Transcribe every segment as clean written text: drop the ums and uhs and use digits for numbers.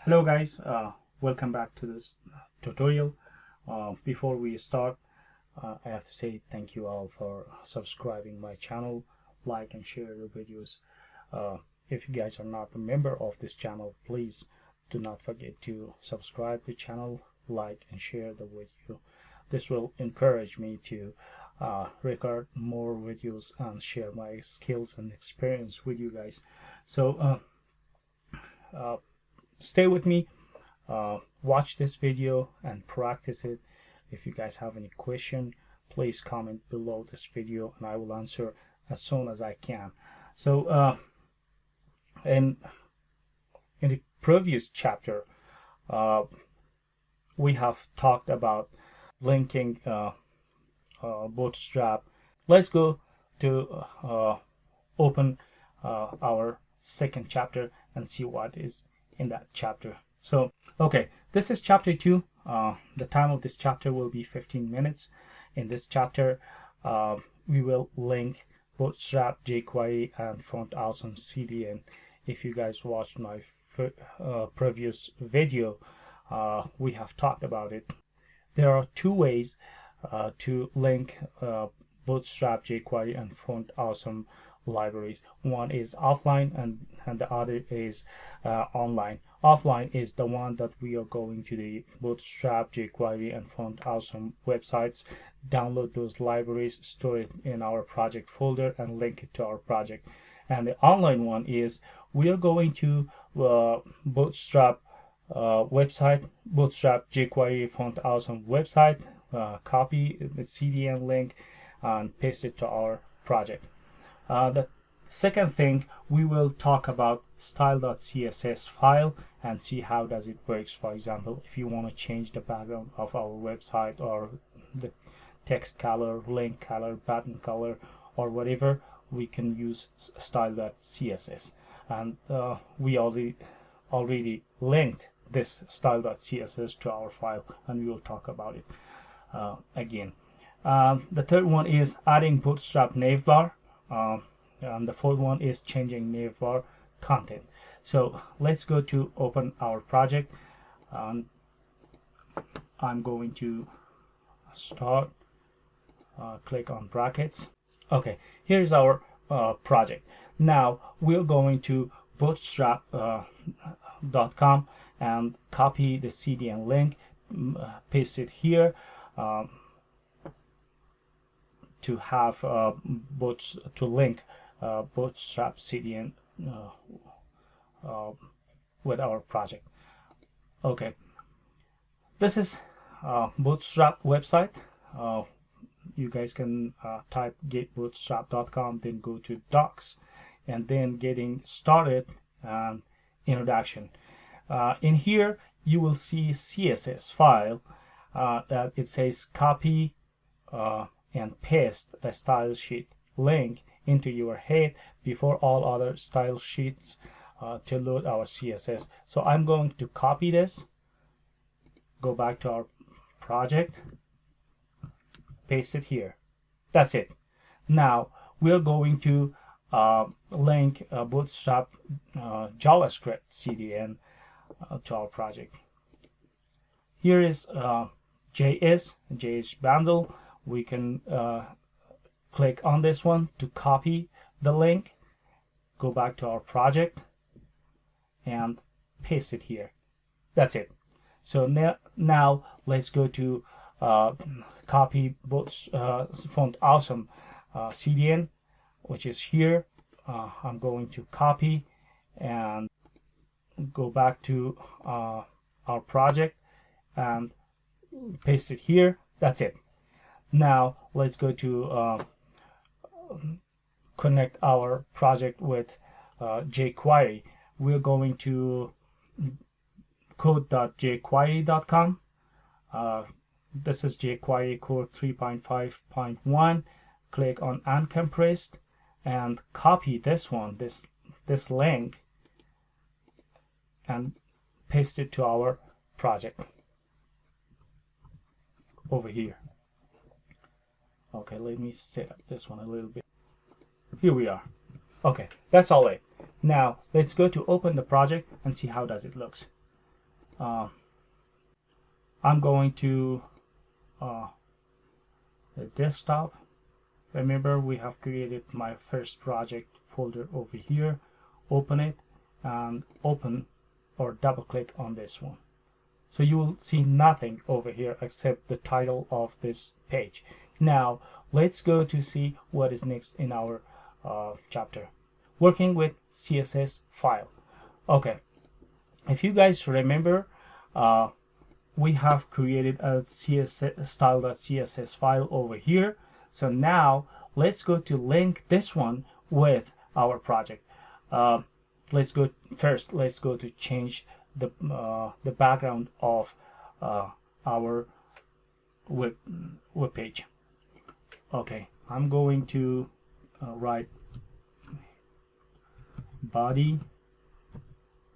Hello guys, welcome back to this tutorial. Before we start, I have to say thank you all for subscribing my channel, like and share the videos. If you guys are not a member of this channel, please do not forget to subscribe to the channel, like and share the video. This will encourage me to record more videos and share my skills and experience with you guys. So stay with me, watch this video and practice it. If you guys have any question, please comment below this video and I will answer as soon as I can. So in the previous chapter, we have talked about linking Bootstrap. Let's go to open our second chapter and see what is in that chapter. So okay, this is chapter 2. The time of this chapter will be 15 minutes. In this chapter we will link Bootstrap, jQuery and Font Awesome CDN. If you guys watched my previous video, we have talked about it. There are two ways to link Bootstrap, jQuery and Font Awesome libraries. One is offline and the other is online. Offline is the one that we are going to the Bootstrap, jQuery and Font Awesome websites, download those libraries, store it in our project folder and link it to our project. And the online one is we are going to Bootstrap website, Bootstrap, jQuery, Font Awesome website, copy the CDN link and paste it to our project. The second thing, we will talk about style.css file and see how does it works. For example, if you want to change the background of our website or the text color, link color, button color or whatever, we can use style.css. And we already linked this style.css to our file and we will talk about it again. The third one is adding Bootstrap navbar. And the fourth one is changing navbar content. So let's go to open our project. I'm going to start, click on brackets. Okay, here's our project. Now we're going to bootstrap.com and copy the CDN link, paste it here to have to link Bootstrap CDN with our project. Okay, this is Bootstrap website. You guys can type getbootstrap.com, then go to docs and then getting started and introduction. In here you will see CSS file that it says copy and paste the style sheet link into your head before all other style sheets to load our CSS. So I'm going to copy this, go back to our project, paste it here. That's it. Now we're going to link Bootstrap JavaScript CDN to our project. Here is JS bundle. We can click on this one to copy the link, go back to our project and paste it here. That's it. So now let's go to copy Font Awesome CDN, which is here. I'm going to copy and go back to our project and paste it here. That's it. Now let's go to connect our project with jQuery. We're going to code.jquery.com. This is jQuery code 3.5.1. Click on uncompressed and copy this one, this link, and paste it to our project over here. Okay, let me set up this one a little bit. Here we are. Okay, that's all it. Now let's go to open the project and see how does it looks. I'm going to the desktop. Remember, we have created my first project folder over here. Open it and open or double click on this one. So you will see nothing over here except the title of this page. Now let's go to see what is next in our chapter. Working with CSS file. Okay, if you guys remember, we have created a CSS style.css file over here. So now let's go to link this one with our project. Let's go to change the background of our web page. Okay, I'm going to write body,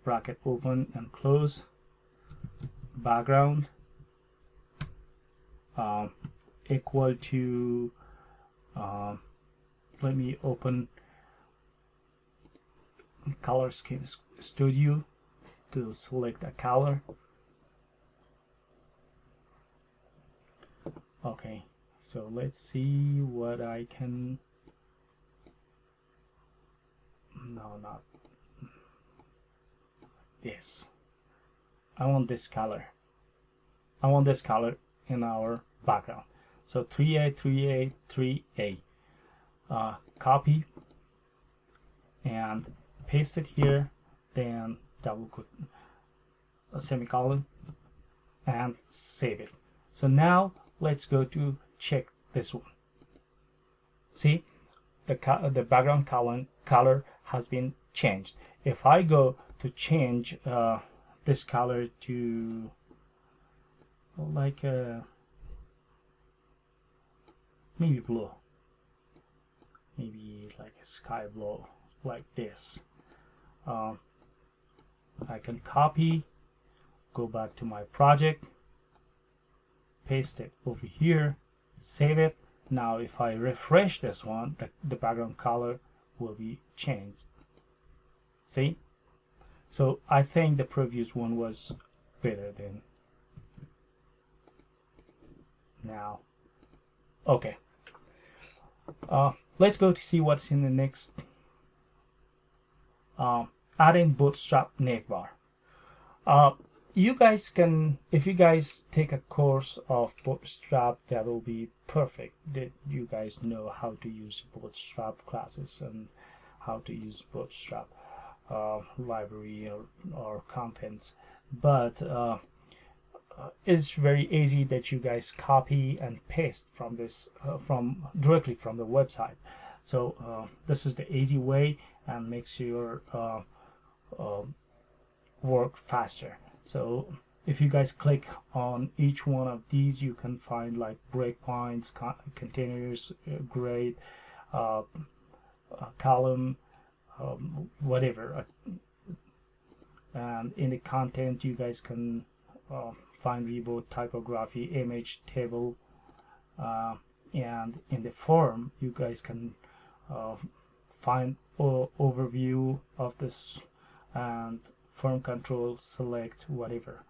bracket open and close, background equal to let me open color scheme studio to select a color. Okay, so let's see what I can. No, not this. I want this color. I want this color in our background. So 3A, 3A, 3A. Copy and paste it here, then double click a semicolon and save it. So now let's go to check this one. See, the background color has been changed. If I go to change this color to like maybe blue, maybe like a sky blue, like this, I can copy, go back to my project, paste it over here, save it. Now if I refresh this one, the background color will be changed. See? So I think the previous one was better than now. Okay. Let's go to see what's in the next. Adding Bootstrap navbar. You guys can, if you guys take a course of Bootstrap, that will be perfect. That you guys know how to use Bootstrap classes and how to use Bootstrap library or contents. But it's very easy that you guys copy and paste from this directly from the website. So this is the easy way and makes your work faster. So if you guys click on each one of these, you can find like breakpoints, containers, grade, column, whatever. And in the content, you guys can find reboot, typography, image, table, and in the form, you guys can find overview of this and form control, select whatever.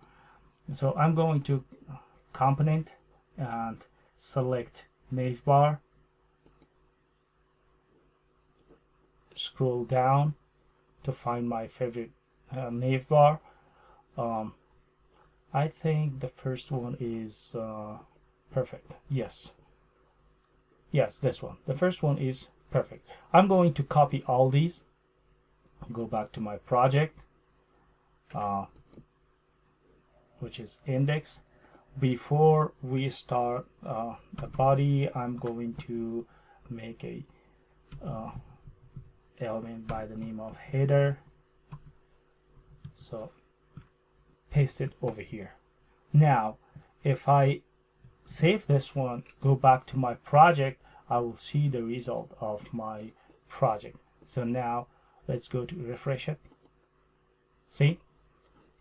So I'm going to component and select navbar, scroll down to find my favorite navbar. I think the first one is perfect. Yes, this one. The first one is perfect. I'm going to copy all these, go back to my project, which is index. Before we start the body, I'm going to make a element by the name of header. So paste it over here. Now if I save this one, go back to my project, I will see the result of my project. So now let's go to refresh it. See,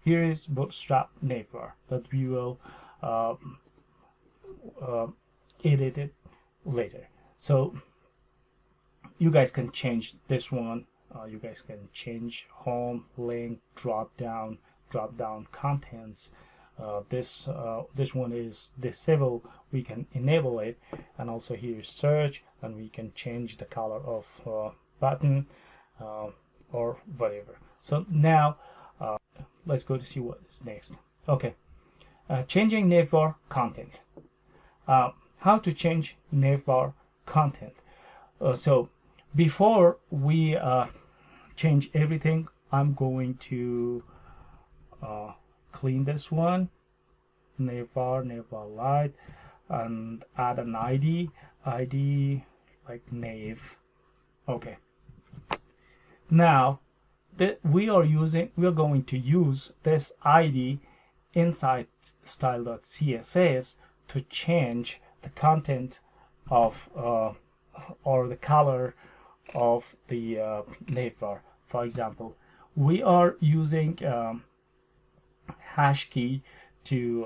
here is Bootstrap navbar that we will edit it later. So you guys can change this one. You guys can change home, link, drop down, drop down contents. This one is disable, we can enable it, and also here is search, and we can change the color of button or whatever. So now let's go to see what is next. Okay, changing navbar content. How to change navbar content. So before we change everything, I'm going to clean this one, navbar light, and add an ID like nav. Okay, now we are going to use this ID inside style.css to change the content of or the color of the navbar. For example, we are using hash key to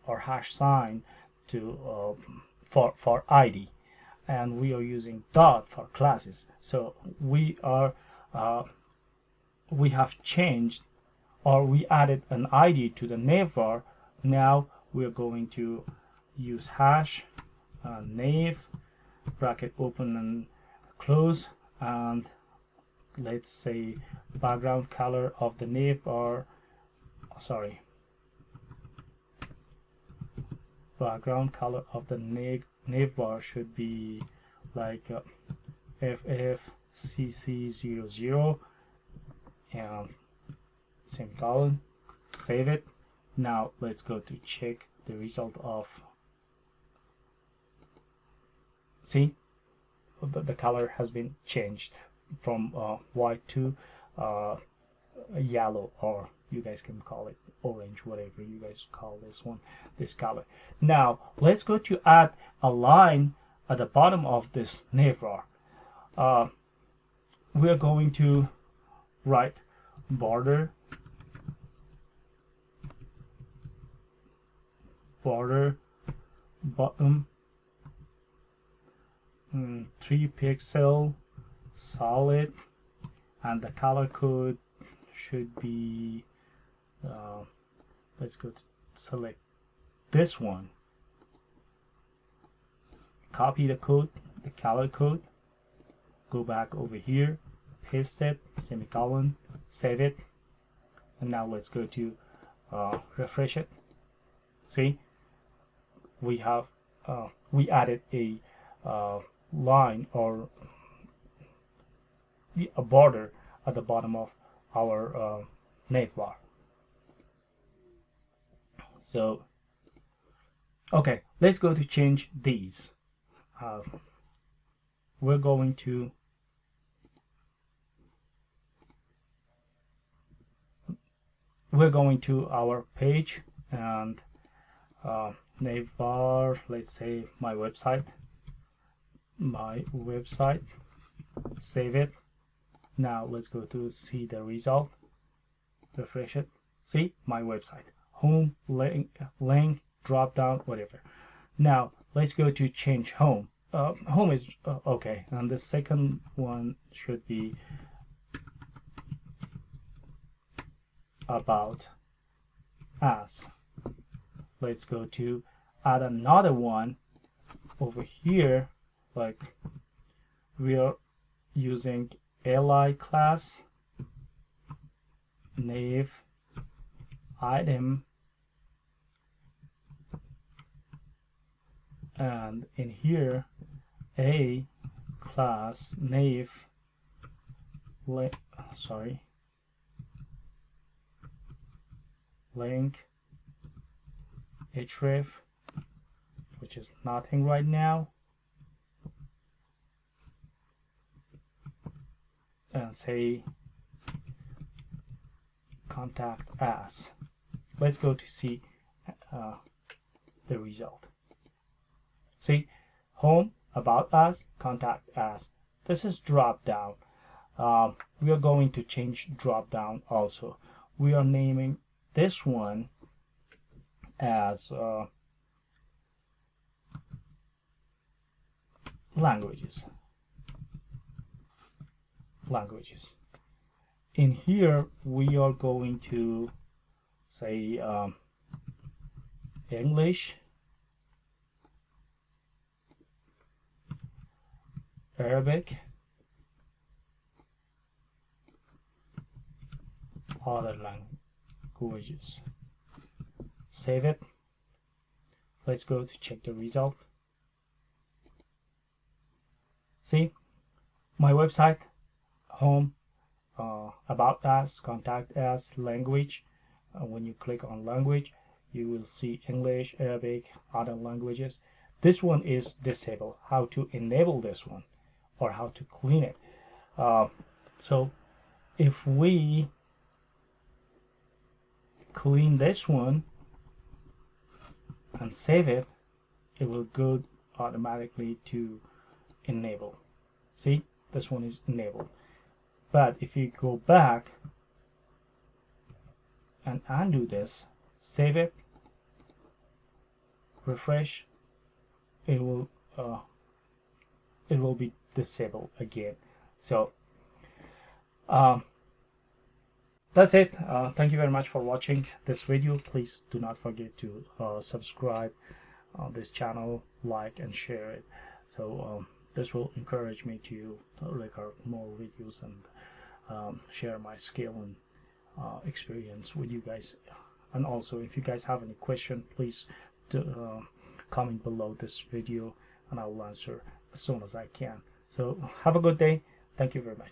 or hash sign to for ID, and we are using dot for classes. So we have changed, or we added an ID to the navbar. Now we're going to use hash nav bracket open and close, and let's say background color of the navbar, sorry, background color of the navbar should be like FFCC00 and semicolon. Save it. Now let's go to check the result of, see, the color has been changed from white to yellow, or you guys can call it orange, whatever you guys call this one, this color. Now let's go to add a line at the bottom of this navbar. We're going to write border bottom 3 pixel solid, and the color code should be let's go to select this one, copy the code, the color code, go back over here, paste it, semicolon, save it, and now let's go to refresh it. See, we have we added a line or a border at the bottom of our navbar. So okay, let's go to change these. We're going to our page and navbar, let's say my website, save it. Now let's go to see the result, refresh it. See, my website, home, link, drop down, whatever. Now let's go to change home. Home is okay, and the second one should be about us. Let's go to add another one over here, like we are using li class nav item, and in here a class nav link href, which is nothing right now, and say contact us. Let's go to see the result. See, home, about us, contact us. This is drop down. We are going to change drop down also. We are naming this one as languages. In here we are going to say English, Arabic, other languages. Save it. Let's go to check the result. See, my website, home, about us, contact us, language. When you click on language, you will see English, Arabic, other languages. This one is disabled. How to enable this one, or how to clean it. So if we clean this one and save it, it will go automatically to enable. See, this one is enabled. But if you go back and undo this, save it, refresh, it will be disabled again. So that's it. Thank you very much for watching this video. Please do not forget to subscribe on this channel, like and share it. So this will encourage me to record more videos and share my skill and experience with you guys. And also, if you guys have any question, please comment below this video and I will answer as soon as I can. So have a good day. Thank you very much.